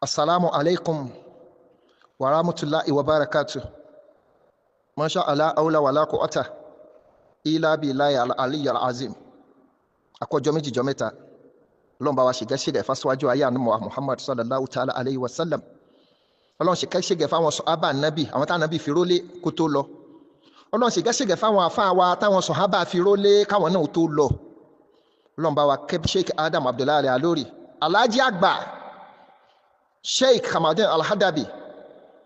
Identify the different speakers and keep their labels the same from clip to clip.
Speaker 1: Assalamu alaikum wa rahmatullahi wa barakatuh. Masha Allah aula wala quwwata illa billahi al-aliyyil azim. Àkójọ méjì jọ mẹ́ta. Ọlọ́run bá wa ṣe gẹ́ṣẹ́gẹ́ fásíwájú ayé ànábì Muhammad sallallahu ta'ala alayhi wa sallam. Ọlọ́run ṣe gẹ́ṣẹ́gẹ́ fáwọn sàhábà nábì, àwọn tá nábì fi rólé kó tó lọ. Ọlọ́run ṣe gẹ́ṣẹ́gẹ́ fáwọn àfáà wa táwọn sàhábà fi rólé káwọn náà tó lọ. Ọlọ́run bá wa kẹ́ Sheikh Adam Abdullahi Alori, Alhaji àgbà Sheikh Hamadin Al-Hadabi,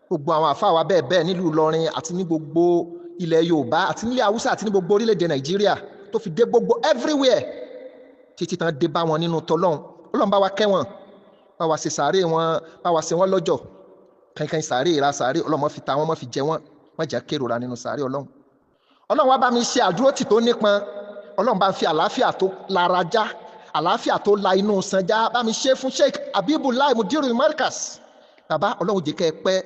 Speaker 1: gbogbo àwọn àfáà wa bẹ́ẹ̀ bẹ́ẹ̀ nílùú Ìlọrin àti ní gbogbo ilẹ̀ Yorùbá àti nílẹ̀ Haúsá àti ní gbogbo orílẹ̀-èdè Nàìjíríà tó fi dé gbogbo everywhere títí tán dé bá wọn nínú tọlọ́run. Ọlọ́run bá wa kẹ́ wọn, bá wa ṣe sàárè wọn, bá wa ṣe wọn lọ́jọ́ kankan sàárè ìra sàárè Ọlọ́run má fi ta wọn, má fi jẹ wọn, má jẹ́ kérora nínú sàárè Ọlọ́run. Ọlọ́run wá bá mi ṣe àdúrótì tó nípọn. Ọlọ́run bá fi àlàáfíà tó lára já, àlàáfíà tó la inú san já, bá mi ṣe fún Sheikh Habibullah Mudirul Markaz. Bàbá Ọlọ́run jẹ́ kẹ́ pẹ́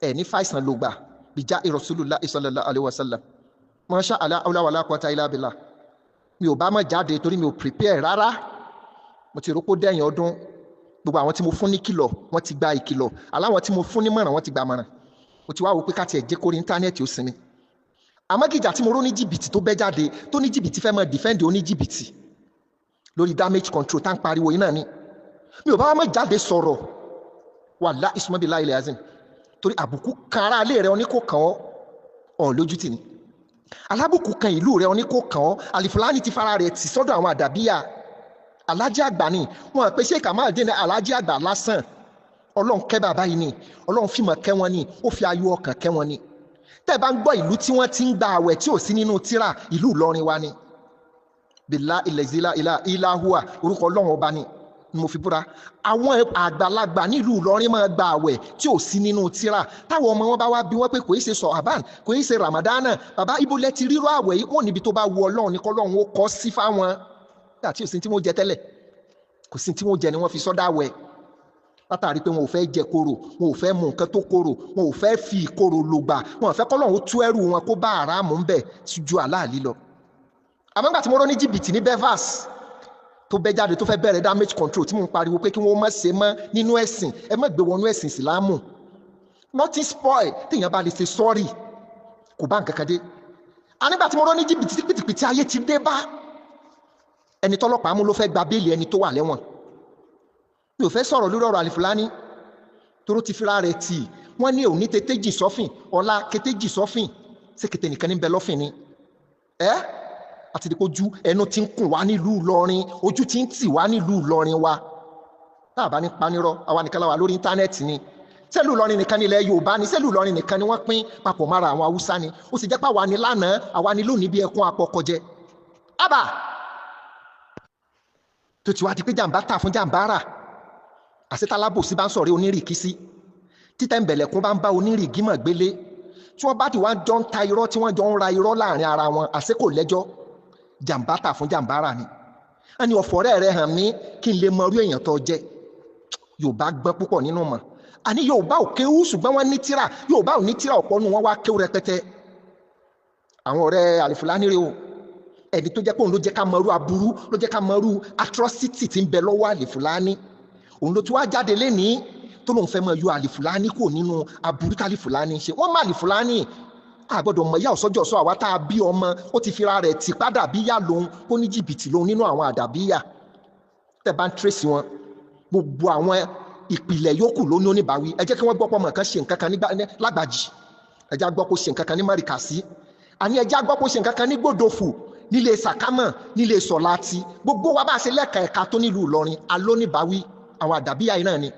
Speaker 1: ẹ̀ ní fàìsàn ló gbà bíjá Rasulullah sallallahu alaihi wasallam. Masha Allah aula wala quwwata illa billah. Mi ò bá mọ̀ jáde torí mi ò prepare rárá. Mo ti rò pé dẹ́yìn ọdún gbogbo àwọn tí mo fún ní kìlọ̀ wọ́n ti gba ìkìlọ̀, aláwọn tí mo fún ní mọ̀ràn wọ́n ti gba mọ̀ràn. Mo ti wá wò pé ká tiẹ̀ jẹ́ kórí íńtánẹ́ẹ̀tì ó sinmi. Àmọ́ gíjà tí mo rò ní jìbìtì tó bẹ́ jáde tó ní jìbìtì fẹ́ mọ̀ defend oní jìbìtì lórí damage control tá ń pariwo yìí náà ni. Mi ò bá mọ̀ jáde sọ̀rọ̀ wallahi isma billahi al-azim torí àbùkù kan ara ilé rẹ oníkó kàn ọ́ lójú tì ní. Alábùkù kan ìlú rẹ oníkó kàn ọ́. Al-Fulani ti fara rẹ̀ tì sọ́dọ̀ àwọn àdàbíyà. Alhaji àgbà ni wọn pe Sheikh Kamaldeen Alhaji àgbà lásán. Ọlọ́run kẹ́ bàbá yìí ni, Ọlọ́run fìmọ̀ kẹ́ wọn ni, ó fi ayọ̀ ọkàn kẹ́ wọn ni. Tẹ́ bá ń gbọ́ ìlú tí wọ́n ti ń gba àwẹ̀ tí ò sí nínú tírà, ìlú Ìlọrin wa ni. Billahi allazi la ilaha illa huwa, orúkọ Ọlọ́run ọba ni mo fi búra. Àwọn àgbàlagbà nílùú Ìlọrin máa gba àwẹ̀ tí ò sí nínú tírà. Táwọn ọmọ wọn bá wá bí wọ́n pé kò í ṣe Ṣàbán, kò í ṣe Ramadana, bàbá ibo lẹ ti rírọ àwẹ̀ yìí, wọ́n níbi tó bá wu Ọlọ́run ní kọ́lọ́run ó kọ́ sí fáwọn. Àti òsín tí wọ́n jẹ tẹ́lẹ̀, kò sí tí wọ́n jẹ ni wọ́n fi sọ́dá àwẹ̀. Látàrí pé wọn ò fẹ́ jẹ koro, wọn ò fẹ́ mú nǹkan tó koro, wọn ò fẹ́ fi ìkorò lògbà, wọn ò fẹ́ kọ́lọ́run ó tú ẹrù wọn kó bá àràmù ń bẹ̀ ju àláàlí lọ. Àmọ́ nígbà tí mo rọ́ ní jìbìtì ní Bevas tó bẹ́ jáde tó fẹ́ bẹ̀rẹ̀ damage control tí mo ń pariwo pé kí wọ́n má ṣe mọ́ nínú ẹ̀sìn, ẹ má gbé wọnú ẹ̀sìn ìsìlámù. Nothing spoil téèyàn bá lè ṣe sọ́ọ̀rì kò bá nǹkan kan dé. Nígbà tí mo rọ́ ní jìbìtì pìtìpìtì ayé ti dé bá ẹni tọ́lọ́pàá mú ló fẹ́ gba béèlì ẹni tó wà lẹ́wọ̀n. Mi ò fẹ́ sọ̀rọ̀ lórí ọ̀rọ̀ Al-Fulani toró ti fira rẹ̀ tì. Wọ́n ní òní tètè jì sọ́fìn, ọ̀la kété jì sọ́fìn, ṣé kété nìkan ní bẹ lọ́fìn ni. Àti dìpọ̀ ojú ẹnu ti ń kùn wá nílùú Ìlọrin, ojú ti ń tì wá nílùú Ìlọrin wa. Táàbá ní panirọ́, àwa nìkan la wà lórí íńtánẹ́ẹ̀tì ni. Ṣẹ́lú Ìlọrin nìkan ní ilẹ̀ Yorùbá ni, ṣẹ́lú Ìlọrin nìkan ni wọ́n pín papọ̀ mára àwọn Haúsá ni. Ó sì jẹ́ pé àwa ni lánàá, àwa ni lónìí bí ẹkún apọ̀kọjẹ. Àbà tó ti wá di pé jàǹbá tà fún jàǹbá rà. Àṣetálábòsí bá ń sọ̀rọ̀ onírìkísí, títẹ̀ ń bẹ̀lẹ̀kún bá ń bá onírìgímọ̀ gbélé. Tí wọ́n bá ti wá jọ ń ta irọ́ tí wọ́n jọ ń ra irọ́ láàrin ara wọn, àṣé kò lẹ́jọ́. Jàǹbá tà fún jàǹbá rà ni. A ní ọ̀fọ̀rẹ́ rẹ̀ hàn mí kí n lè mọ irú èèyàn tó jẹ́. Yorùbá gbọ́n púpọ̀ nínú mọ̀. A ní Yorùbá ò kéwú ṣùgbọ́n wọ́n ní tírà. Yorùbá ò ní tírà ọ̀pọ̀ nù wọ́n wá kéwú rẹpẹtẹ. Àwọn ọ̀rẹ́ Al-Fulani rè o. Ẹni tó jẹ́ pé òun ló jẹ́ ká mọ irú aburú, ló jẹ́ ká mọ irú atrocity tí ń bẹ lọ́wọ́ Al-Fulani. Òun ló tún wá jáde lénìí tó lóun fẹ́ mọ yọ Al-Fulani kò nínú aburú tí Al-Fulani ṣe. Wọ́n mọ Al-Fulani àgbọ́dọ̀ mọ̀ ìyá ọ̀sọ́jọ́ sọ àwa tá a bí ọmọ ó ti fira rẹ̀ tì padà bí yá lòun ó ní jìbìtì lòun nínú àwọn àdàbíyà. Tẹ́ bá ń tírèsì wọn gbogbo àwọn ìpìlẹ̀ yòókù ló ní oníbàáwí. Ẹ jẹ́ kí wọ́n gbọ́ pọ̀ mọ̀ kan ṣe nǹkan kan ní Lágbàjì, ẹ jẹ́ gbọ́ pọ̀ ṣe nǹkan kan ní Márìkàsí, àní ẹ jẹ́ gbọ́ pọ̀ ṣe nǹkan kan ní Gbòdòfù, nílé Sàkámọ̀, nílé Sọ̀láti. Gbogbo wa bá ṣe lẹ́ka ẹ̀ka tó nílùú Ìlọrin alóníbàáwí àwọn àdàbíyà yìí náà ni.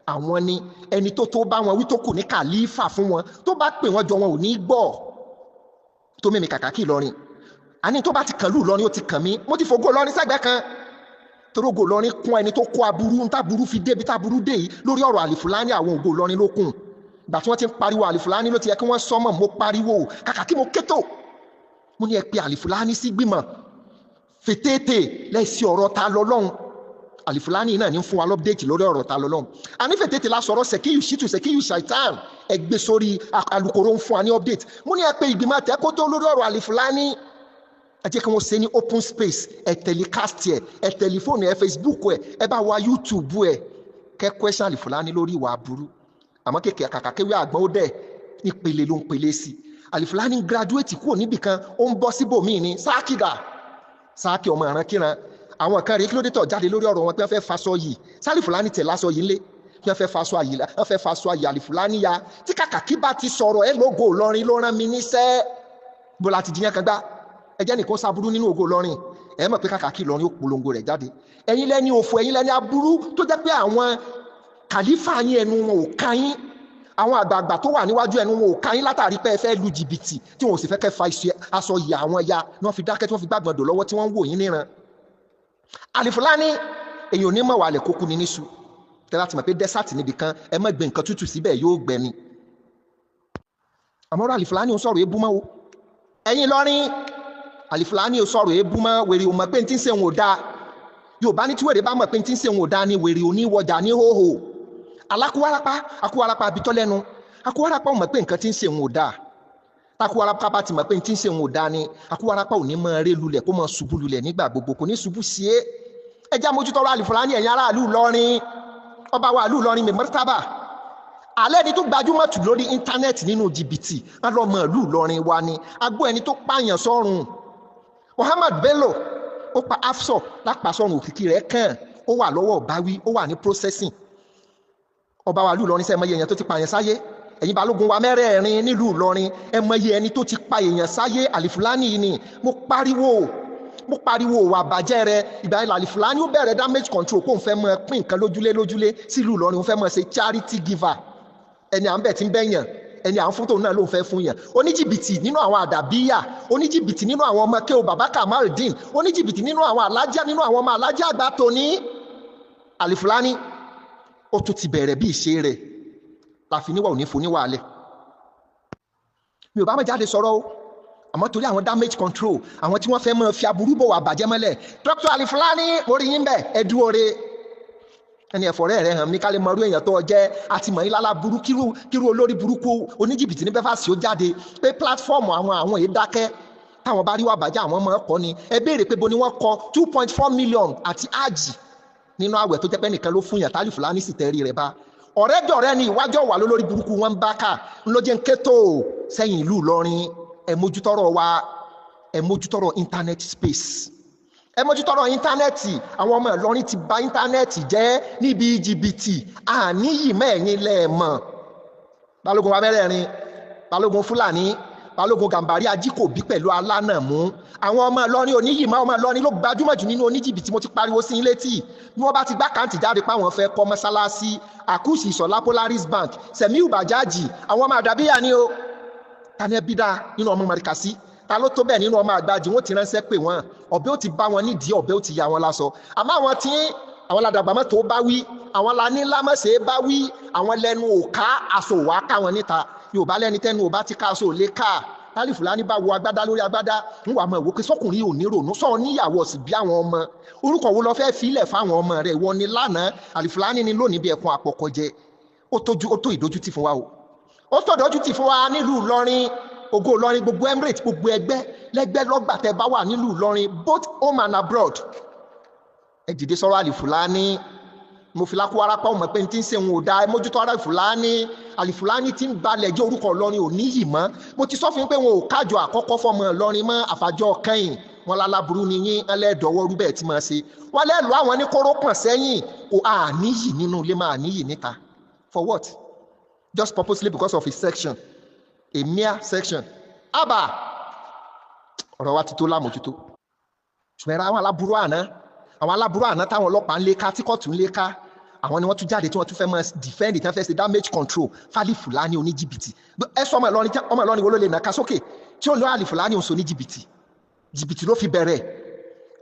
Speaker 1: Àwọn ni ẹni tó bá wọn wí tó kù ní kàlífà fún wọn, tó bá pè wọ́n jọ wọn ò ní gbọ́. Tó mímí kàkàkí Ìlọrin, àní tó bá ti kàn lù Ìlọrin ó ti kàn mí. Mo ti fògo Ìlọrin sẹ́gbẹ́ kan torí ògo Ìlọrin kún ẹni tó kó aburú ń táburú fi débi táburú dé yìí lórí ọ̀rọ̀ Al-Fulani. Àwọn ògo Ìlọrin ló kún. Ìgbà tí wọ́n ti ń pariwo Al-Fulani ló ti yẹ kí wọ́n sọ́mọ̀. Mo pariwo kàkàkí mo kétò, mo ní ẹ pe Al-Fulani sí gbìmọ̀ fètètè lẹ́sí ọ̀rọ̀ ta lọ́lọ́run. Al-Fulani náà ní fún wa lọ́pdéètì lórí ọ̀rọ̀ ta lọ́lọ́run. A ní fètètè la sọ̀rọ̀ Sekiyu Shitu, Sekiyu Shaitan ẹgbẹ́ sórí alukoro ń fún wa ní update. Mo ní ẹ pé ìgbìmọ̀ àtẹ́kótó lórí ọ̀rọ̀ Al-Fulani. Ẹ jẹ́ kí wọ́n ṣe ní open space, ẹ telecast ẹ, ẹ tẹlifóònù ẹ, Facebook ẹ, ẹ bá wa YouTube ẹ, kẹ́ question Alifulani lórí ìwà aburú àmọ́ kékeré kàkà kéwé àgbọn ó dẹ̀ ìpele ló ń pele sí Alifulani graduate kúrò níbì kan ó ń bọ́ síbòmíì ní sáàkì ọmọ ìrankíran àwọn kan rí kí ló dé tọ̀ jáde lórí ọ̀rọ̀ wọn pé wọ́n fẹ́ faṣọ yìí Alifulani tẹ̀ lásọ yìí ńlé kí wọ́n fẹ́ faṣọ àyè Alifulani ya tí kàkà kí bá ti sọ̀rọ̀ ẹ lógo Ìlọrin ló rán mi níṣẹ́ bó láti jiyàn kan gbá ẹjẹ́ nìkan sábúrú nínú ògo Ìlọrin ẹ mọ̀ pé kàkà kí Ìlọrin ó polongo rẹ̀ jáde ẹ̀yin lẹ́ni òfò ẹ̀yin lẹ́ni aburú tó jẹ́ pé àwọn kàlífà yín ẹnu wọn ò ká yín àwọn àgbààgbà tó wà níwájú ẹnu wọn ò ká yín látàrí pé ẹ fẹ́ lu jìbìtì tí wọn ò sì fẹ́ kẹ́ fa aṣọ ìyà àwọn ya ni wọ́n fi dákẹ́ tí wọ́n fi gbàgbọ́n dò lọ́wọ́ tí wọ́n ń wò yín níran Alifulani èyàn ò ní mọ̀ wà lẹ̀ kókú ní níṣu tẹ́lá ti mọ̀ pé dẹ́sàtì níbi kan ẹ má gbé nǹkan tútù síbẹ̀ yóò gbẹni àmọ́ Alifulani ò sọ̀rọ̀ ebú mọ́ o ẹ̀yin Ìlọrin Alifulani ò sọ̀rọ̀ ebú mọ́ wèrè ò mọ̀ pé n ti ń ṣe òun ò dáa Yorùbá ní tí wèrè bá mọ̀ pé n ti ń ṣe òun ò dáa ni wèrè ò ní wọjà ní hóhò akúwárapá abitọ́ lẹ́nu akúwárapá ò mọ̀ pé nǹkan ti ń ṣe òun ò dáa takúwárapá bá ti mọ̀ pé n ti ń ṣe òun ò dáa ni akúwárapá ò ní mọ̀ ré lulẹ̀ kó mọ̀ ṣubú lulẹ̀ nígbà gbogbo kò ní ṣubú sí é ẹjá mójútọ́rọ̀ Alifulani ẹ̀yin aráàlú Ìlọrin ọba wa ìlú Ìlọrin mẹ́mọ́tàbà alẹ́ ni tó gbajúmọ̀ jù lórí íńtánẹ́ẹ̀tì nínú jìbìtì alọ́mọ ìlú Ìlọrin wa ni agbó ẹni tó pààyàn sọ́run Muhammad Bello ó pa afsọ lápá sọ́run òkìkí rẹ̀ kàn ó wà lọ́wọ́ báwí ó wà ní processing ọba wa ìlú Ìlọrin sẹ́ mọye èèyàn tó ti pààyàn sáyé ẹ̀yin balógun wa mẹ́rẹ̀ẹ̀rin nílùú Ìlọrin ẹ mọye ẹni tó ti pa èèyàn sáyé Alifulani yìí ni mo pariwo wà bàjẹ́ rẹ ìgbà ilẹ̀ Alifulani ó bẹ̀rẹ̀ damage control kó n fẹ́ mọ pín nǹkan lójúlé sílùú Ìlọrin ó fẹ́ mọ ṣe charity giver ẹni à ń bẹ̀ tí ń bẹ̀yàn ẹni à ń fún tòun náà ló ń fẹ́ fún yàn oníjìbìtì nínú àwọn àdàbíyà oníjìbìtì nínú àwọn ọmọ kéwò bàbá Kamaldeen oníjìbìtì nínú àwọn alájà nínú àwọn ọmọ alájà àgbà tòní Alifulani ó tún ti bẹ̀rẹ̀ bí ìṣe rẹ̀ láfi níwà òní fún níwàálẹ̀ mi ò bá mọ̀ jáde sọ̀rọ̀ o àmọ́ torí àwọn damage control àwọn tí wọ́n fẹ́ mọ́ fi aburú bò wà bàjẹ́ mọ́lẹ̀ Dr. Alifulani orí yín bẹ̀ ẹ̀dú oore ẹni ẹ̀fọ́rẹ́ rẹ̀ hàn mí ká lè mọ irú èèyàn tó jẹ́ àti mọ̀ ìlàlá burú kírú olórí burúkú oníjìbìtì ní bẹ́fàsì ó jáde pé platform àwọn èyí dákẹ́ táwọn bá rí wà bàjẹ́ àwọn ọmọ ọkọ ni ẹ béèrè pé bo ni wọ́n kọ 2.4 million àti ájì nínú àwẹ̀ tó jẹ́ pé nìkan ló fún yàn Alifulani sì tẹ́rí rẹ̀ bá ọ̀rẹ́dọ̀rẹ́ ni ìwájọ́ wà lólórí burúkú wọn bá kà ńlọ́jẹ́ ń kétò sẹ́yìn ìlú Ìlọrin ẹ mójútọ́rọ̀ wa ẹ mójútọ́rọ̀ internet space ẹ mójútọ́rọ̀ íńtánẹ́ẹ̀tì àwọn ọmọ Ìlọrin ti bà íńtánẹ́ẹ̀tì jẹ́ níbi jìbìtì àníyì mẹ́ẹ̀yìn lẹ́ẹ̀mọ̀ balógun wa mẹ́rẹ̀ẹ̀rin balógun Fulani balógun Gàmbàrí Ajíkòbí pẹ̀lú alánàmú àwọn ọmọ Ìlọrin oníyì máa ọmọ Ìlọrin ló gbajúmọ̀ jù nínú oníjìbìtì mo ti pariwo sí ilé tí bí wọ́n bá ti gbá kàǹtì jáde páwọn fẹ́ kọ́ mọ́sálásí Àkúṣì Ìṣọ̀lá Polaris Bank Sẹ̀míù Bàjáàjì àwọn ọmọ àdàbíyà ni o tani ẹbí dáa nínú ọmọ Màrìkàsí ta ló tó bẹ́ẹ̀ nínú ọmọ àgbàjì wọ́n ti ránṣẹ́ pé wọ́n ọ̀bẹ ó ti bá wọn nídìí ọ̀bẹ ó ti ya wọn lásọ àmọ́ àwọn tí àwọn ládàgbà mọ́tò bá wí àwọn lání lámọ́sẹ̀ bá wí àwọn lẹ́nu òká aṣọ òwá ká wọn níta Yorùbá lẹ́ni tẹ́nu ò bá ti ká aṣọ òlé ká Alifulani bá wo agbádá lórí agbádá ń wà mọ̀ ìwò pé sọkùnrin ò ní rònú sọ níyàwó ọ̀sìn bí àwọn ọmọ orúkọ wo lọ fẹ́ filẹ̀ fáwọn ọmọ rẹ̀ wọ́n ní lánàá Alifulani ní lónìí bí ẹkùn àpọ̀kọ̀jẹ ó tó ìdójútì fún wa o ó tó ìdójútì fún wa nílùú Ìlọrin ògo Ìlọrin gbogbo Emirates gbogbo ẹgbẹ́ lẹ́gbẹ́ lọ́gbà tẹ́ bá wà nílùú Ìlọrin both home and abroad ẹ dìde sọ̀rọ̀ Alifulani mo fi lákó arápá ọmọ pé n ti ń ṣe òun ò dáa mójútó Alifulani ti ń balẹ̀ jẹ́ orúkọ Ìlọrin ò níyì mọ́ mo ti sọ fún yín pé wọn ò kájọ àkọ́kọ́ fọmọ Ìlọrin mọ́ àfàjọ kẹ́yìn wọn lálábùrú ni yín ẹlẹ́dọ̀wọ́ rú bẹ́ẹ̀ tí máa ṣe wọn lẹ́lu àwọn ní kóró pọ̀n sẹ́yìn kò àníyì nínú ilé máa níyì níta for what just purposely because of his section a mere section àbá ọ̀rọ̀ wa ti tó lámójútó ṣùgbọ́n àwọn aláburú àná táwọn ọlọ́pàá ń lé ká tí kóòtù ń lé ká àwọn ni wọ́n tún jáde tí wọ́n tún fẹ́ máa defend tí wọ́n fẹ́ ṣe damage control f'Alifulani oníjìbìtì ẹ sọ ọmọ Ìlọrin wo ló lè nàka sókè tí ó lọ Alifulani òun so ní jìbìtì ló fi bẹ̀rẹ̀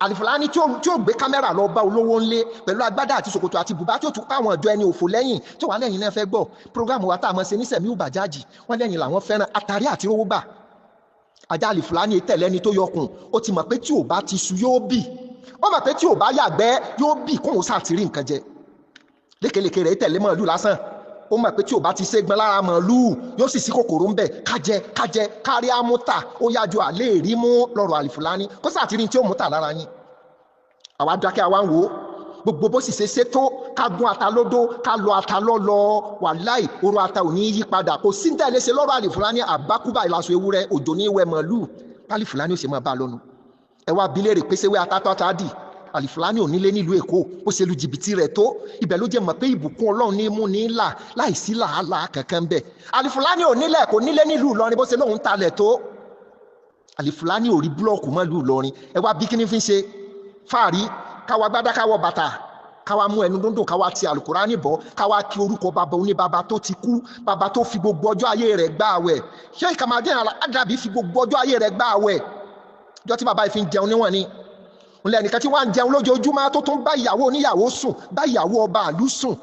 Speaker 1: Alifulani tí ó gbé kámẹ́rà lọ bá olówó ńlé pẹ̀lú agbádá àti ṣòkòtò àti bùbá tí ó tún káwọn ọjọ́ ẹni òfò lẹ́yìn tí wà lẹ́yìn náà fẹ́ gbọ́ program wa tá a mọ̀ ṣe ní Sẹ̀míù Bàjáàjì wọ́n lẹ́yìn làwọn fẹ́ràn àtàrí àti rówó gbà ajá Alifulani tẹ̀lẹ́ni tó yọkùn ó ti mọ̀ pé tí ò bá ti su yóò bì ó mọ̀ pé tí ò bá yàgbẹ́ yóò bì kóhun sàtìrí nǹkan jẹ lékeleke rẹ̀ tẹ̀lé màálù lásán ó mọ̀ pé tí ò bá ti ségbọn lára màálù yóò sì sí kòkòrò ń bẹ̀ kájẹ kárí àmúta ó yájú àlè rí mú lọ́rọ̀ Alifulani kó sàtìrí tí ó múta lára yín àwa dákẹ́ àwa ń wò ó gbogbo bó sì ṣe tó ká gún ata lódó ká lọ ata lọ́lọ́ wàláì oró ata ò ní yí padà kò sí tẹ̀lé ṣe lọ́rọ̀ Al-Fulani àbákúbà ìlàsọ ewúrẹ́ òjò ní ìwẹ̀ màálù Al-Fulani ò ṣe máa bá lọ́nu ẹ wá bilé rè pèsè wé atátọ́ta dì Al-Fulani ò nílé nílùú Èkó ó ṣe lu jìbìtì rẹ̀ tó ibẹ̀ ló jẹ́ mọ̀ pé ìbùkún Ọlọ́run ní mú ní là láìsí làálàá kankan bẹ̀ Al-Fulani ò nílẹ̀ kò nílé nílùú Ìlọrin bó ṣe lóun talẹ̀ tó Al-Fulani ò rí búlọ̀kù mọ́ ìlú Ìlọrin ẹ wá bí kíní fi ń ṣe fáàrí káwa gbádá káwọ bàtà káwa mú ẹnu dúndùn káwa ti Al-Qur'ani bọ̀ káwa kí orúkọ bàbá oníbàbá tó ti kú bàbá tó fi gbogbo ọjọ́ ayé rẹ̀ gbà àwẹ̀ Sheikh Kamal-Deen Al-Adabi fi gbogbo ọjọ́ ayé rẹ̀ gbà àwẹ̀ ọjọ́ tí bàbá yìí fi ń jẹun níwọ̀n ni ńlẹ̀ nìkan tí wọ́n ń jẹun lójoojúmọ́ tó tún bá ìyàwó oníyàwó sùn bá ìyàwó ọba àlú sùn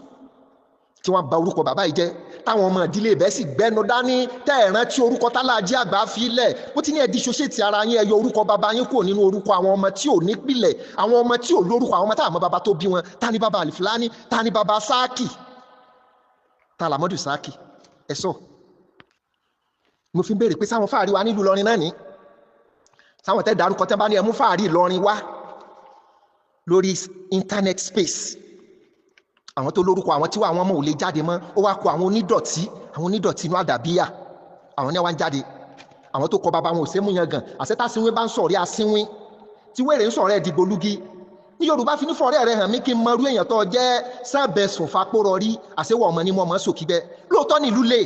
Speaker 1: tí wọ́n bà orúkọ bàbá yìí jẹ́ táwọn ọmọ ìdílé ibẹ̀ sì gbẹnu dání tẹ́ ẹ̀ rántí orúkọ tálájí àgbà fi lẹ̀ ó ti ní ẹ̀dí ṣoṣẹ́tì ara yín ẹ yọ orúkọ bàbá yín kúrò nínú orúkọ àwọn ọmọ tí ò nípìlẹ̀ àwọn ọmọ tí ò lórúkọ àwọn ọmọ táwọn ọmọ bàbá tó bí wọn ta ni bàbá Al-Fulani ta ni bàbá Sáàkì ta làmọ́dù Sáàkì ẹ sọ mo fi ń béèrè pé sáwọn fáàrí wa nílùú Ìlọrin náà ní sáwọn tẹ́ dárúkọ tẹ́ bá ní ẹ mú fáàrí Ìlọrin wá lórí internet space àwọn tó lórúkọ àwọn tí wà àwọn ọmọ ò lè jáde mọ́ ó wá kó àwọn onídọ̀tí inú àdàbíyà àwọn ní wá ń jáde àwọn tó kọ bàbá wọn ò sé mú yan gan àṣetá sínwín bá ń sọ̀rí asínwín tí wèrè ń sọ̀rọ̀ ẹ̀ dìgbò lúgi ní Yorùbá fi ní fọ̀rẹ́ rẹ̀ hàn mí kí n mọ irú èèyàn tó jẹ́ sábẹ̀sùn fapórọ̀ rí àṣewọ̀ ọmọ ní mọ́ sòkí bẹ́ẹ̀ lóòótọ́ ní ìlú le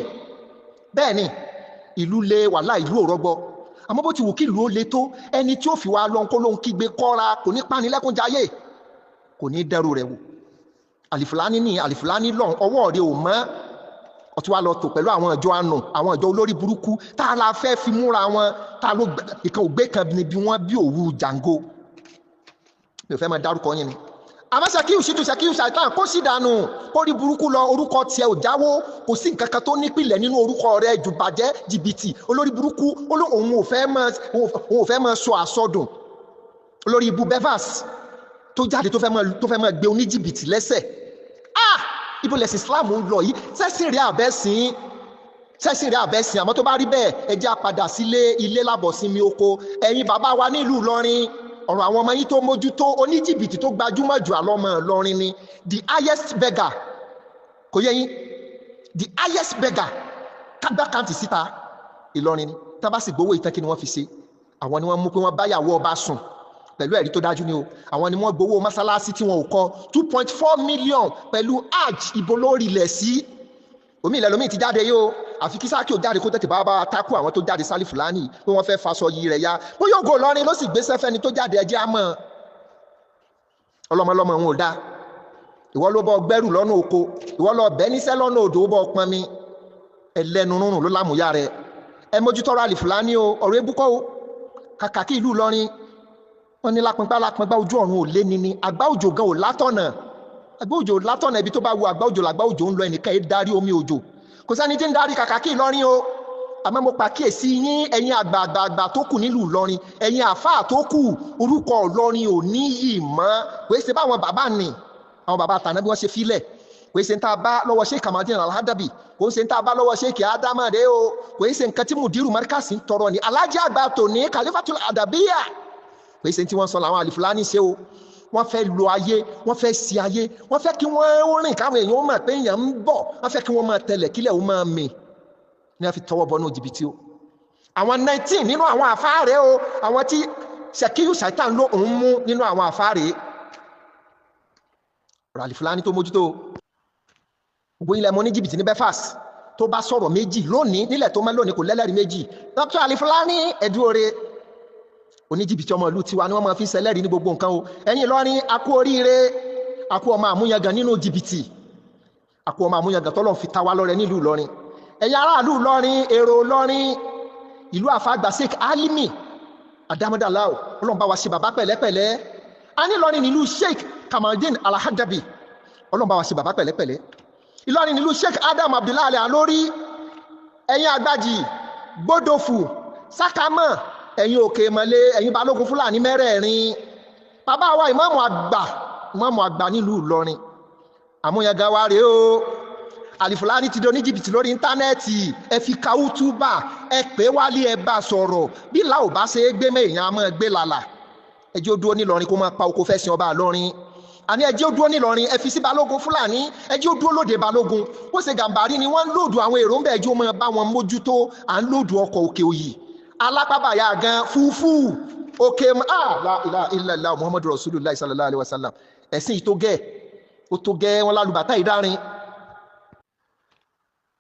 Speaker 1: bẹ́ẹ̀ ni ìlú le wàhálà ìlú ò rọgbọ àmọ́ bó ti wù kí ìlú ó le tó ẹni tí ó fi wá lọ́n kó lóun kígbe kọ́ra kò ní panilẹ́kúnjayé kò ní dẹ́rù rẹ̀ wò Al-Fulani ní Al-Fulani lọ́n ọwọ́ rẹ̀ ò mọ́ ọtí wá lọ tò pẹ̀lú àwọn ìjọ àánú àwọn ìjọ olórí burúkú tá a la fẹ́ fi múra wọn tá a ló ìkan ògbé kan níbi wọn bí òwú jàǹgó mi ò fẹ́ máa dárúkọ yín ni àmọ́ Ṣakíù Ṣàìtàn kó sì dànù kó rí burúkú lọ orúkọ tiẹ̀ ò jáwó kò sí nǹkan kan tó nípìnlẹ̀ nínú orúkọ rẹ̀ jùbàjẹ́ jìbìtì olórí burúkú òun ò fẹ́ máa sọ àsọdùn olórí ibu Bevas tó jáde tó fẹ́ máa gbé oníjìbìtì lẹ́sẹ̀ ibo lẹ̀sìn Islam ń lọ yìí sẹ́sìn rí àbẹ́sìn àmọ́ tó bá rí bẹ́ẹ̀ ẹ jẹ́ á padà sílé ilé lábọ̀sínmi oko ẹ̀yin bàbá wa nílùú Ìlọrin ọ̀rọ̀ àwọn ọmọ yìí tó mójútó oníjìbìtì tó gbajúmọ̀ jù àlọ́mọ Ìlọrin ni the highest beggar kò yẹ yín the highest beggar kágbá kàǹtì síta Ìlọrin ni tá bá sì gbowó ìtàn kí ni wọ́n fi ṣe àwọn ni wọ́n mú pé wọ́n báyàwó ọba sùn pẹ̀lú ẹ̀rí tó dájú ni o àwọn ni wọ́n gbowó mọ́sálásí tí wọn ò kọ́ 2.4 million pẹ̀lú hajj ibo lórí ilẹ̀ sí omi ilẹ̀ lómi ti jáde yóò àfi kí Sáàkì ò jáde kó tètè bá takú àwọn tó jáde sálì Fulani pé wọ́n fẹ́ faṣọ yìí rẹ̀ ya ó yóò gò lọ́rin ló sì gbé sẹ́fẹ́ni tó jáde ẹjẹ́ àmọ́ ọlọ́mọlọ́mọ wọn ò dá ìwọ ló bọ́ gbẹ́rù lọ́nà oko ìwọ lọ bẹ́ níṣẹ́ lọ́nà odò ó bọ́ pọnmi ẹlẹ́nu rúrùn ló lámùyá rẹ̀ ẹ mójútọ́rọ̀ Al-Fulani o ọ̀rọ̀ ebúkọ́ o kàkà kí ìlú Ìlọrin wọ́n ní lápẹ́gbá ojú ọ̀run ò lé ní àgbá òjò gan ò látọ̀nà ibi tó bá wu àgbá òjò làgbá òjò ń lọ ẹnìkan darí omi òjò kò sẹ́ni tí ń darí kàkà kí Ìlọrin o àmọ́ mo pàkíyèsí yín ẹ̀yin àgbààgbà tó kù nílùú Ìlọrin ẹ̀yin àfáà tó kù orúkọ Ìlọrin ò ní yìí mọ́ kò ṣe báwọn bàbá nì àwọn bàbá àtàná bí wọ́n ṣe filẹ̀ kò ṣe ń tá a bá lọ́wọ́ Sheikh Kamal-Deen Al-Adabi kò ṣe ń tá a bá lọ́wọ́ Sheikh Adamade o kò ṣe nǹkan tí Mudiru Markasi ń tọrọ ní Alhaji àgbà tòní Khalifatul Adabiya kò ṣe tí wọ́n sọ làwọn Al-Fulani ṣe o wọ́n fẹ́ lo ayé wọ́n fẹ́ sí ayé wọ́n fẹ́ kí wọ́n rìn káwọn èèyàn mọ̀ pé èèyàn ń bọ̀ wọ́n fẹ́ kí wọ́n máa tẹ̀lẹ̀ kílẹ̀ ó máa mì ní wọ́n fi tọwọ́ bọ́ ní jìbìtì o àwọn 19 nínú àwọn àfáàrẹ́ o àwọn tí Ṣakíù Ṣàìtàn ló ń mú nínú àwọn àfáàrẹ́ Al-Fulani tó mójútó gbogbo ilẹ̀ mọ́ ní jìbìtì ní Belfast tó bá sọ̀rọ̀ méjì lónìí nílẹ̀ tó mọ́ lónìí kò lẹ́lẹ́rìí méjì Dr. Al-Fulani ẹ̀dúore oníjìbìtì ọmọ ìlú tiwa ni wọ́n máa fi ṣẹlẹ́rìí ní gbogbo nǹkan o ẹ̀yin Ìlọrin akú oríire akú ọmọ àmúyangàn nínú jìbìtì akú ọmọ àmúyangàn tọ́lọ́ fi ta wá lọ́rẹ nílùú Ìlọrin ẹ̀yin aráàlú Ìlọrin èrò Ìlọrin ìlú àfàgbà Sheikh Alimi adamadalao Ọlọ́run bá wa ṣe bàbá pẹ̀lẹ́pẹ̀lẹ́ a ní Ìlọrin nílùú Sheikh Kamal-Deen Al-Adabi Ọlọ́run bá wa ṣe bàbá pẹ̀lẹ́pẹ̀lẹ́ Ìlọrin nílùú Sheikh Adam Abdullahi Alori ẹ̀yin Agbájì Gbódòfù Sákámọ̀ ẹ̀yin Òkè Mọ́lé ẹ̀yin Balógun Fúlàní mẹ́rẹ̀ẹ̀rin bàbá wa ìmáàmù àgbà nílùú Ìlọrin àmúyangàn wa rèé o Al-Fulani ti di oníjìbìtì lórí íńtánẹ́ẹ̀tì ẹ fi kàwútúbà ẹ pé wálé ẹ bá sọ̀rọ̀ bí làá ò bá ṣe é gbé mẹ́yìn àmọ́ gbé lálà ẹjọ́ dúró nílọrin kó máa pa oko fẹ́ sin ọba Ìlọrin àní ẹjẹ́ ó dúró nílọrin ẹ fi sí balógun Fúlàní ẹjẹ́ ó dúró lóde balógun ó ṣe gàmbàrí ni wọ́n ń lòdù àwọn èrò ń bẹ̀ ẹjẹ́ ó máa bá wọn mójútó à ń lòdù ọkọ̀ òkè òyì alápábàyà gan fúfú òkè la ilaha illallah Muhammadu Rasulullah sallallahu alaihi wasallam ẹ̀sìn yìí ó tó gẹ́ wọn lálùbátà ìdárin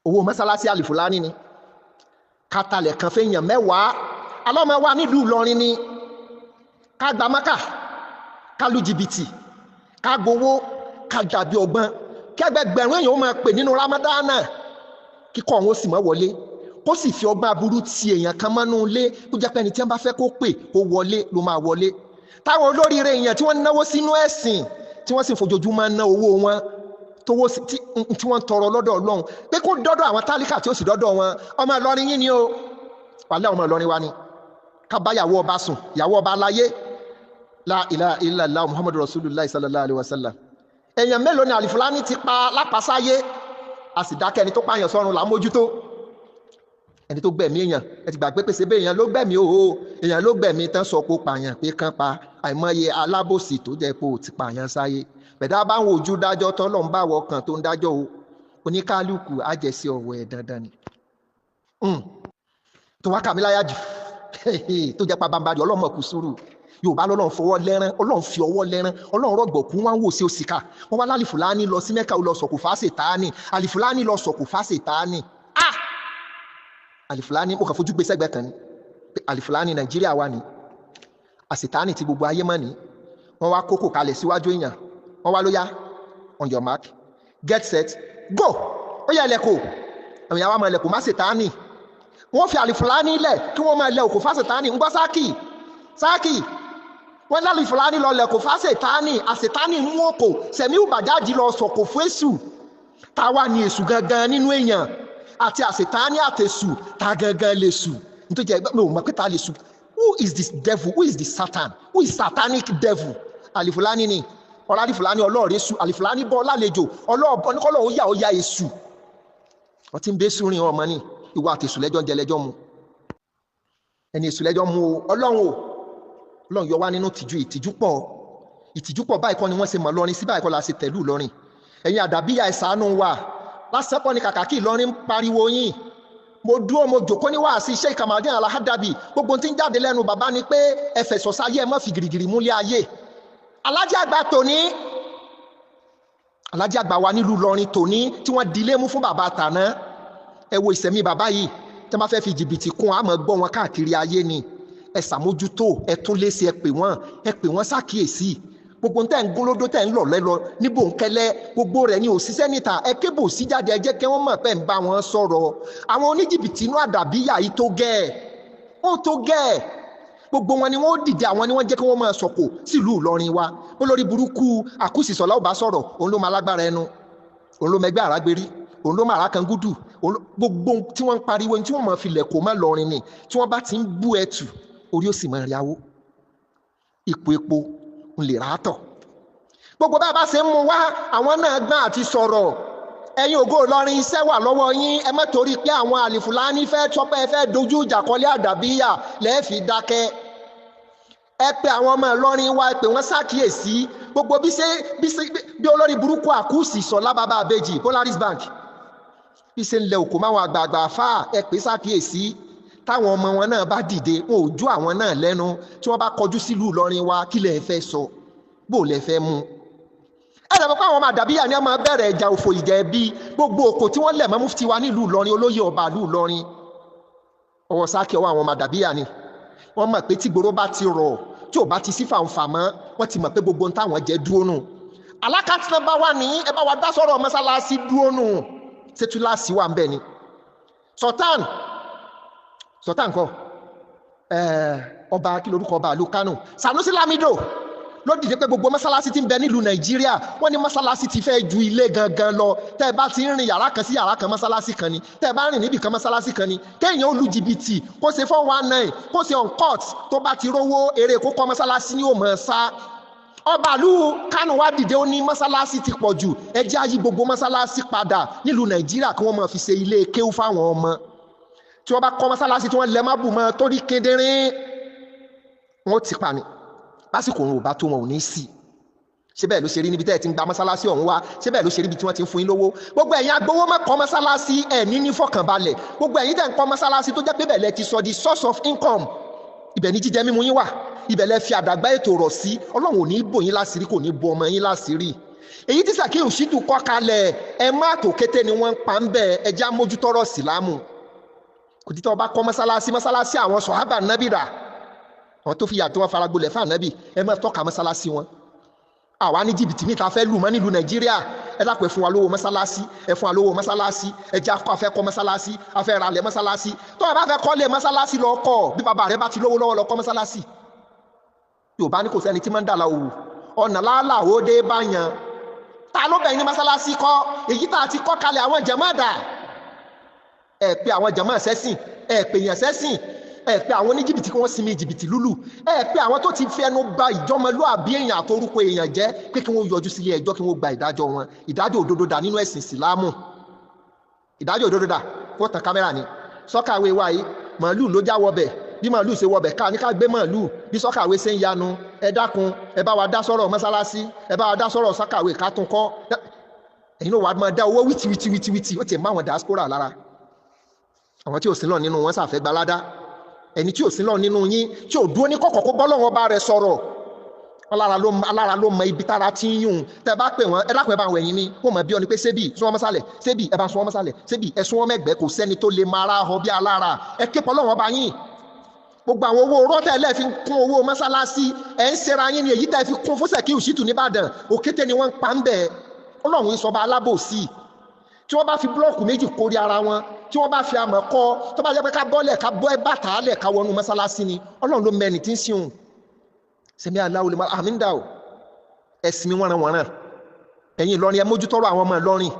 Speaker 1: owó mọ́sálásí Fulani ni kátàlẹ̀ kan fẹ́yàn mẹ́wàá alọ́mọ wa nílùú Ìlọrin ni ká gba Mákà ká lu jìbìtì ká gbowó ká dàbí ọgbọ́n kí ẹgbẹgbẹ̀rún èèyàn ó máa pè nínú Ramadana kíkọ́ òun ó sì mọ́ wọlé kó sì fi ọgbọ́n aburú ti èèyàn kan mọ́nú ilé tó jẹ́ pé ẹni tí wọ́n bá fẹ́ kó pè kó wọlé ló máa wọlé táwọn olóríire èèyàn tí wọ́n náwó sínú ẹ̀sìn tí wọ́n sì fojoojúmọ́ ná owó wọn tówó tí wọ́n tọrọ lọ́dọ̀ Ọlọ́run pé kó dọ́dọ̀ àwọn tálíkà tí ó sì dọ́dọ̀ wọn ọmọ Ìlọrin yín ni o wàlẹ́ ọmọ Ìlọrin wa ni ká bá yàwó ọba sùn yàwó ọba aláyé la ilaha illallah Muhammadu Rasulullah sallallahu alaihi wasallam èèyàn mélòó ni Fulani ti pa lápasáyé a sì dákẹ́ ẹni tó pààyàn sọ́run là ń mójútó ẹni tó gbẹ̀mí èèyàn ẹ ti gbà pé pèsè bẹ́ẹ̀ èèyàn ló gbẹ̀mí èèyàn ló gbẹ̀mí tán sọ pé pààyàn pé kán pa àìmọye alábòsí tó jẹ́ pé ó ti pààyàn sáyé bẹ̀dá bá ń wojú dájọ́ tọ́lọ́ ń bá wọ kan tó ń dájọ́ o oníkálukú àjẹsí ọ̀wọ́ ẹ̀ dandan ni tó wá kàmí láyà jù tó jẹ́ pabambari ọlọ́mọ kù sùúrù Yorùbá lọ́lọ́run fọwọ́ lẹ́rán Ọlọ́run fi ọwọ́ lẹ́rán Ọlọ́run rọ̀gbọ̀kú wọn wò sí òsìkà wọn wá Fulani lọ sí Mẹ́kà ó lọ sọ̀kù fáṣẹ̀ tání Fulani lọ sọ̀kù fáṣẹ̀ tání Fulani ó kà fojú gbé sẹ́gbẹ̀ẹ́ kan ní Fulani Nàìjíríà wà ní àṣetánì tí gbogbo ayé mọ̀ ní wọ́n wá kókò kalẹ̀ síwájú èèyàn wọ́n wá lóyá on your mark get set go ó yẹ ẹlẹ́kọ̀ọ́ àwọn èèyàn wá máa ẹlẹ́kọ̀ọ́ má ṣètánì wọ́n fi Fulani lẹ̀ kí wọ́n máa lẹ òkò fáṣetánì ń gbọ́ sáàkì wọ́n Fulani lọ lẹ̀kọ̀ fáṣetánì àṣetánì mú òkò Sẹ̀míù Bàjájì lọ sọ̀kò fún èṣù táwa ni èṣù gangan nínú èèyàn àti àṣetánì àtẹ̀ṣù tá gangan lè ṣù nítorí jẹ́ ẹgbẹ́ mi ò mọ̀ pé ta lè ṣù. Who is this devil? Who is this Satan? Who is satanic devil? Fulani ni ọ̀rọ̀ Fulani ọlọ́ọ̀rẹ́ èṣù Fulani bọ́ lálejò ọlọ́ọ̀bọ ní kọ́lọ́ ó yá èṣù ọtí ń bẹ́ sùúrìn ọmọ ní ìwà àtẹ̀ṣù lẹ́jọ́ ń jẹ lẹ́jọ́ mu ẹni èṣù lẹ́jọ́ mu Ọlọ́run yọ wá nínú ìtìjú pọ̀ báyìí kọ́ ni wọ́n ṣe mọ̀ lọ́rin sí báyìí kọ́ la ṣe tẹ̀lú lọ́rin ẹ̀yin àdàbíyà ìsànú wa lásẹ̀pọ̀ ní kàkàkí Ìlọrin pariwo yín mo dúró mo jòkó ní wàásí iṣẹ́ ìkàmàdín alahadabi gbogbo tí ń jáde lẹ́nu bàbá ni pé ẹfẹ̀ sọ̀sáyé ẹ má fi gìrìgìrì múlẹ̀ ayé alájí àgbà tòní alájí àgbà wa nílùú Ìlọrin tòní tí wọ́n dilé mú fún bàbá tàná ẹ wo ìsẹ̀mí bàbá yìí tí wọ́n bá fẹ́ fi jìbìtì kún àmọ́ gbọ́ wọn káàkiri ayé ni ẹ ṣàmójútó ẹ tún lé sí ẹ pè wọ́n ṣàkíyèsí gbogbo tẹ́ ń gúnlódó tẹ́ ń lọ lẹ́lọ níbo ń kẹ́lẹ́ gbogbo rẹ̀ ni òṣìṣẹ́ níta ẹ kébò sí jáde ẹ jẹ́ kí wọ́n mọ̀ pé ń bá wọn sọ̀rọ̀ àwọn oníjìbìtì inú àdàbíyà yìí tó gẹ́ẹ̀ gbogbo wọn ni wọ́n dìde àwọn ni wọ́n jẹ́ kí wọ́n máa sọ̀kò sílùú Ìlọrin wa olórí burúkú àkúsìsọ̀lá ò bá sọ̀rọ̀ òun ló máa lágbára ẹnu òun ló mẹgbẹ́ àrágbérí òun ló máa rákan gúdù gbogbo tí wọ́n ń pariwo tí wọ́n máa fi lẹ̀kọ́ má lọrin ni tí wọ́n bá ti ń bú ẹtù orí ó sì máa rí awó epo ń lè ràátọ̀ gbogbo bá bá ṣe ń mú wá àwọn náà gbọ́n àti sọ̀rọ̀ ẹ̀yin ògo Ìlọrin iṣẹ́ wà lọ́wọ́ yín ẹ má torí pé àwọn Fulani fẹ́ tọ́pẹ́ fẹ́ dojú ìjà kọlé àdàbíyà lẹ́ẹ̀fì dákẹ́ ẹ pé àwọn ọmọ Ìlọrin wa ẹ pé wọ́n ṣàkíyèsí gbogbo bí olórí burúkú àkúùsì sọ̀lá bàbá àbèjì Polaris Bank bí ṣe ń lẹ òkú máwọn àgbààgbà fà ẹ pé ṣàkíyèsí táwọn ọmọ wọn náà bá dìde wọn ò jó àwọn náà lẹ́nu tí wọ́n bá kọjú sílùú Ìlọrin wa kí lẹ fẹ́ sọ bó lẹ fẹ́ mú ẹ̀rẹ̀ mọ́ àwọn ọmọ àdàbíyà ni a máa bẹ̀rẹ̀ ìjà òfò ìjà ẹbí gbogbo òkò tí wọ́n lẹ̀ mọ́ mufti wa nílùú Ìlọrin olóyè ọba ìlú Ìlọrin ọwọ́ sáàkì ọwọ́ àwọn ọmọ àdàbíyà ni wọ́n mọ̀ pé tí gbòòrò bá ti rọ̀ tí ò bá ti sí fàǹfà mọ́ wọ́n ti mọ̀ pé gbogbo ohun táwọn jẹ́ dúró nù alákàtí náà bá wà ní ẹ bá wa dá sọ̀rọ̀ mọ́sálásí dúró nù ṣètúláàsì wà ń bẹ̀ ni Sultan kọ́ ọba kí lorúkọ ọba ìlú Kánò Sanusi Lamido ló dìde pé gbogbo mọ́sálásí tí ń bẹ nílùú Nàìjíríà wọ́n ní mọ́sálásí ti fẹ́ ju ilé gangan lọ tẹ́ ẹ bá ti rìn yàrá kan sí yàrá kan mọ́sálásí kan ni tẹ́ ẹ bá rìn níbì kan mọ́sálásí kan ni kéèyàn ó lu jìbìtì kó ṣe 419 kó ṣe on court tó bá ti rówó eré kó kọ́ mọ́sálásí ní òmò sá ọba ìlú Kánò wá dìde ó ní mọ́sálásí ti pọ̀ jù ẹ jẹ́ ayé gbogbo mọ́sálásí padà nílùú Nàìjíríà kí wọ́n máa fi ṣe ilé kéwú fáwọn ọmọ tí wọ́n bá kọ́ mọ́sálásí tí wọ́n lẹ́ má bù mọ́ torí kedere wọ́n ti pa ni lásìkò òun ò bá tó wọn ò ní sí ṣé bẹ́ẹ̀ ló ṣe rí níbi tẹ́ ẹ ti ń gba mọ́sálásí ọ̀hún wá ṣé bẹ́ẹ̀ ló ṣe rí ibi tí wọ́n ti ń fún yín lówó gbogbo ẹ̀yin agbowó má kọ́ mọ́sálásí ẹ̀ ní fọkànbalẹ̀ gbogbo ẹ̀yin tẹ́ ń kọ́ mọ́sálásí tó jẹ́ pé bẹ́ẹ̀ lẹ ti sọ the source of income ibẹ̀ ní jíjẹ mímu yín wà ibẹ̀ lẹ fi àdàgbà ètò rọ̀ sí ọlọ́run ò ní bò yín láṣìírí kò ní bo ọmọ yín láṣìírí èyí tí Sàkíù Ṣítù kọ́ kalẹ̀ ẹ má tó kété ni wọ́n ń pa ń bẹ̀ ẹ já mójútọ́rọ̀ sílámù kò títọ́ bá kọ́ mọ́sálásí àwọn sọ̀hábà nábì rà àwọn tó fi yàtọ̀ wọn faragbolẹ̀ fún ànábì ẹ má tọ́ka mọ́sálásí wọn àwa ní jìbìtì mi ta fẹ́ lù mọ́ nílùú Nàìjíríà ẹ dápẹ́ fún wa lówó mọ́sálásí ẹ fún wa lówó mọ́sálásí ẹ jẹ́ afẹ́ kọ́ mọ́sálásí afẹ́ ralẹ̀ mọ́sálásí tó o bá fẹ́ kọ́lé mọ́sálásí lọ kọ́ bí bàbá rẹ bá ti lówó lọ́wọ́ lọ kọ́ mọ́sálásí Yorùbá ní kò sẹ́ni tí máa ń dà láwù ọ̀nà láàláwó dé báyàn ta ló bẹ̀yìn ní mọ́sálásí kọ́ èyí tá a ti kọ́ kalẹ̀ àwọn jàmáà dà ẹ pé àwọn jàmáà sẹ́sìn ẹ pé yàn sẹ́sìn ẹ pé àwọn oníjìbìtì kí wọ́n sinmi jìbìtì lúlù ẹ pé àwọn tó ti fẹnu ba ìjọmọlúàbí èèyàn àtorúkọ èèyàn jẹ́ pé kí wọ́n yọjú sílé ẹjọ́ kí wọ́n gba ìdájọ́ wọn ìdájọ́ òdodo dà nínú ẹ̀sìn ìsìlámù ìdájọ́ òdodo dà fún tàn kámẹ́rà ni sọ́kàwé wa yìí màálù ló já wọbẹ̀ bí màálù ṣe wọbẹ̀ ká ní ká gbé màálù bí sọ́kàwé ṣe ń yanu ẹ dákun ẹ bá wa dá sọ́rọ̀ mọ́sálásí ẹ bá wa dá sọ́rọ̀ sọ́kàwé ká tún kọ́ ẹ̀yin náà wà á máa dá owó wìtìwìtìwìtì ó ti má wọn diaspora lára àwọn tí ò sí lọ nínú wọn sàfẹ́ gbalada ẹni tí ò sí lọ nínú yín tí ò dúró ní kọ̀kọ̀ kó bọ́lọ́wọ́ bá rẹ sọ̀rọ̀ alára ló mọ ibi tára tí ń yùn tẹ bá pè wọn ẹ dákun ẹ bá wẹ̀yìn ni wọn mọ̀ bí ọ ni pé sébì sún wọn mọ́sálẹ̀ sébì ẹ bá sún wọn mọ́sálẹ̀ sébì ẹ sún wọn mẹ́gbẹ́ kò sẹ́ni tó lè máa ra ọ bí alára ẹ ké pọ́lọ́wọ́ bá yín gbogbo àwọn owó rọ́tẹ̀ lẹ́ẹ̀ fi kún owó mọ́sálásí ẹ̀ ń ṣera yín ni èyí tẹ́ fi kún fún Sàkíù Ṣítù nìbàdàn òkété ni wọ́n ń pa ń bẹ̀ ọlọ́run ìsọba alábòsí tí wọ́n bá fi búlọ́ọ̀kù méjì kórí ara wọn tí wọ́n bá fi amọ̀ kọ́ tó bá jẹ́ pé ká bọ́lẹ̀ ká bọ́ bàtà lẹ̀ ká wọnú mọ́sálásí ni ọlọ́run ló mẹ́ni tí ń sìn sẹ́mi aláwo lè má àmíndà o ẹ̀sìn mi wọ́nranwọ̀nran ẹ̀yin Ìlọrin ẹ mójútọ́rọ̀ àwọn ọmọ Ìlọrin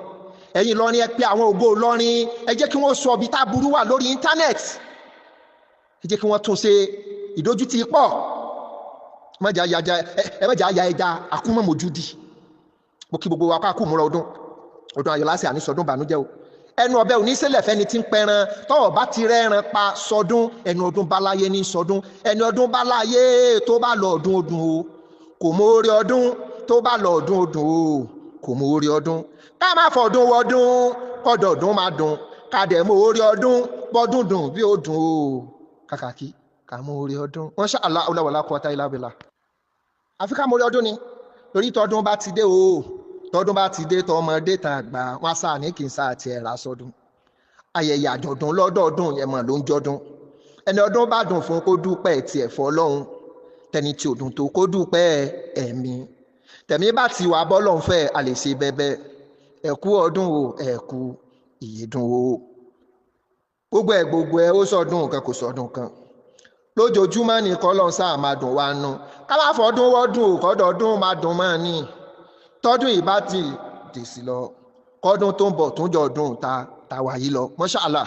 Speaker 1: ẹ̀yin Ìlọrin ẹ pé àwọn ògo Ìlọrin ẹ jẹ́ kí wọ́n sọ ibi tá burú wà lórí íńtánẹ́ẹ̀tì ẹ jẹ́ kí wọ́n tún ṣe ìdójútì pọ̀ ẹ má jà ya ẹja àkúmọ̀ mojúdi mo kí gbogbo wa ká kú múra ọdún ayọ̀lásẹ̀ àníṣọdún bànújẹ́ o ẹnu ọbẹ̀ òní sílẹ̀ fẹ́ni tí ń pẹran tọ́wọ̀ bá ti rẹ́ran pa sọdún ẹnu ọdún báláyé ní sọdún ẹni ọdún báláyé tó bá lọ ọdún ọdún o kò mọ orí ọdún tó bá lọ ọdún ọdún o kò mọ orí ọdún ká má fọdún wọdún kọ́dọ̀ ọdún má dùn ká dẹ̀ mọ orí ọdún bọ́dún dùn bí ó dùn o kàkàkí ká mọ orí ọdún wọn ṣá Allah wala quwwata illa billah àfi ká mọ orí ọdún ni torí tọdún bá ti dé o tọdún bá ti dé tọmọdé tàn àgbà wọn sáà ní kì í sáà tiẹ̀ ra sọdún ayẹyẹ àjọ̀dún lọ́dọọdún yẹn mọ̀ ló ń jọdún ẹni ọdún bá dùn fún kó dúpẹ́ tiẹ̀ fọlọ́hún tẹni tí ò dùn tó kó dúpẹ́ ẹ̀mí tẹ̀mí bá ti wà bọ́lọ̀ ń fẹ́ a lè ṣe bẹ́bẹ́ ẹ̀kú ọdún o ẹ̀kú ìyèdùn o gbogbo ẹ̀ ó sọdún kan kò sọdún kan lójoojúmọ́ ní kọ́lọ́ sáà máa dùn wá nù ká má fọdún wọ́dún ò kọ́dọọdún máa dùn máa ní tọdún ìbá ti dèsì lọ kọ́dún tó ń bọ̀ tó ń jọ ọdún ta wáyé lọ Masha Allah.